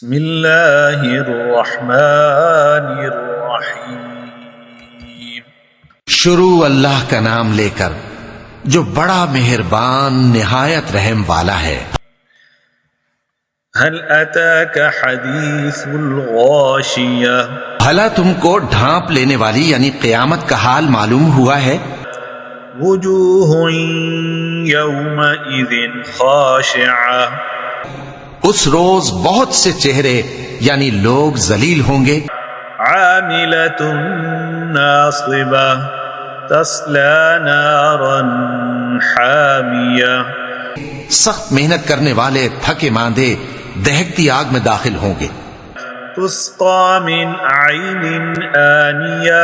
بسم اللہ الرحمن الرحیم۔ شروع اللہ کا نام لے کر جو بڑا مہربان نہایت رحم والا ہے۔ هل اتاک حدیث الغاشیہ، بھلا تم کو ڈھانپ لینے والی یعنی قیامت کا حال معلوم ہوا ہے؟ وجوہ یومئذ خاشعہ، اس روز بہت سے چہرے یعنی لوگ ذلیل ہوں گے۔ عاملۃ ناصبہ تصلی نارا حامیہ، سخت محنت کرنے والے تھکے ماندے دہکتی آگ میں داخل ہوں گے۔ تسقی من عین آنیہ،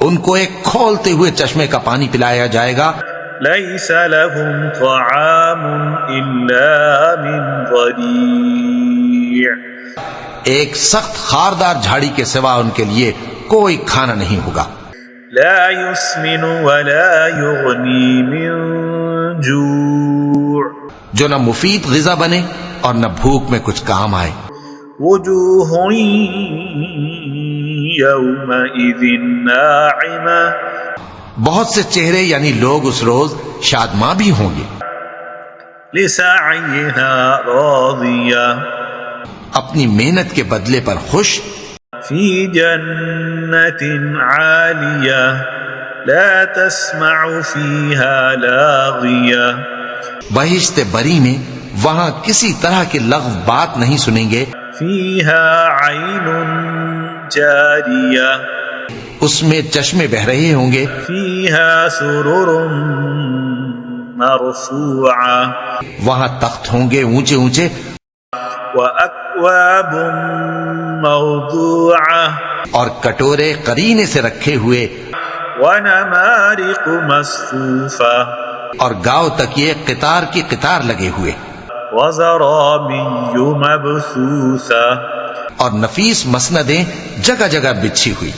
ان کو ایک کھولتے ہوئے چشمے کا پانی پلایا جائے گا۔ لیس لهم طعام الا من ضریع، ایک سخت خاردار جھاڑی کے سوا ان کے لیے کوئی کھانا نہیں ہوگا۔ لا يسمن ولا يغنی من جوع، جو نہ مفید غذا بنے اور نہ بھوک میں کچھ کام آئے۔ وجوہ یومئذ ناعمہ، بہت سے چہرے یعنی لوگ اس روز شادماں بھی ہوں گے۔ لسعیہا راضیہ، اپنی محنت کے بدلے پر خوش۔ فی جنت عالیہ لا تسمع فیہا لاغیہ، بہشت بری میں وہاں کسی طرح کی لغو بات نہیں سنیں گے۔ فیہا عین جاریہ، اس میں چشمے بہ رہے ہوں گے۔ فیہا سرر مرفوعہ، وہاں تخت ہوں گے اونچے اونچے۔ وَأَكْوَابٌ مَوْضُوعَةٌ، اور کٹورے قرینے سے رکھے ہوئے۔ وَنَمَارِقُ مَصْفُوفَةٌ، اور گاؤ تک یہ قطار کی قطار لگے ہوئے۔ وَزَرَابِيُّ مَبْثُوثَةٌ، اور نفیس مسندیں جگہ جگہ بچھی ہوئی۔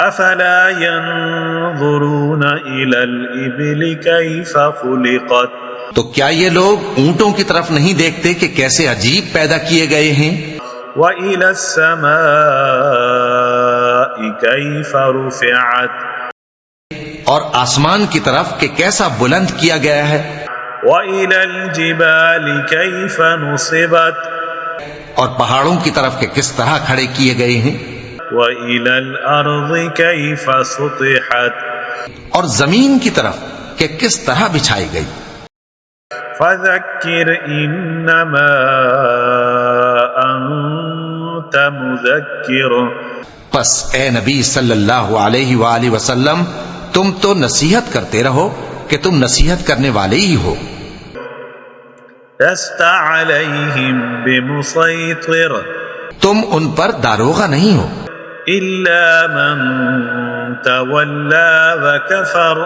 أَفَلَا يَنظُرُونَ إِلَى الْإِبِلِ كَيْفَ خُلِقَتْ، تو کیا یہ لوگ اونٹوں کی طرف نہیں دیکھتے کہ کیسے عجیب پیدا کیے گئے ہیں؟ وَإِلَى السَّمَاءِ كَيْفَ رُفِعَتْ، اور آسمان کی طرف کہ کیسا بلند کیا گیا ہے۔ وَإِلَى الْجِبَالِ كَيْفَ نُصِبَتْ، اور پہاڑوں کی طرف کہ کس طرح کھڑے کیے گئے ہیں۔ وَإِلَى الْأَرْضِ كَيْفَ سُطِحَتْ، اور زمین کی طرف کہ کس طرح بچھائی گئی۔ فَذَكِّرْ إِنَّمَا أَنْتَ مُذَكِّرٌ، پس اے نبی صلی اللہ علیہ وآلہ وسلم تم تو نصیحت کرتے رہو کہ تم نصیحت کرنے والے ہی ہو۔ لَسْتَ عَلَيْهِمْ بِمُصَيْطِرٍ، تم ان پر داروغہ نہیں ہو، إِلَّا مَنْ تَوَلَّى وَكَفَرَ،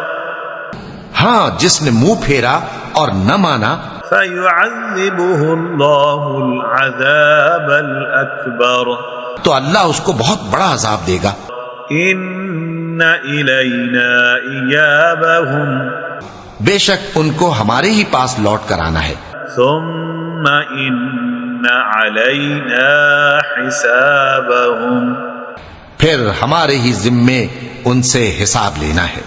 ہاں جس نے منہ پھیرا اور نہ مانا۔ فَيُعَذِّبُهُ اللَّهُ الْعَذَابَ الْأَكْبَرَ، تو اللہ اس کو بہت بڑا عذاب دے گا۔ إِنَّ إِلَيْنَا إِيَابَهُمْ، بے شک ان کو ہمارے ہی پاس لوٹ کر آنا ہے۔ ثُمَّ إِنَّ عَلَيْنَا حِسَابَهُمْ، پھر ہمارے ہی ذمے ان سے حساب لینا ہے۔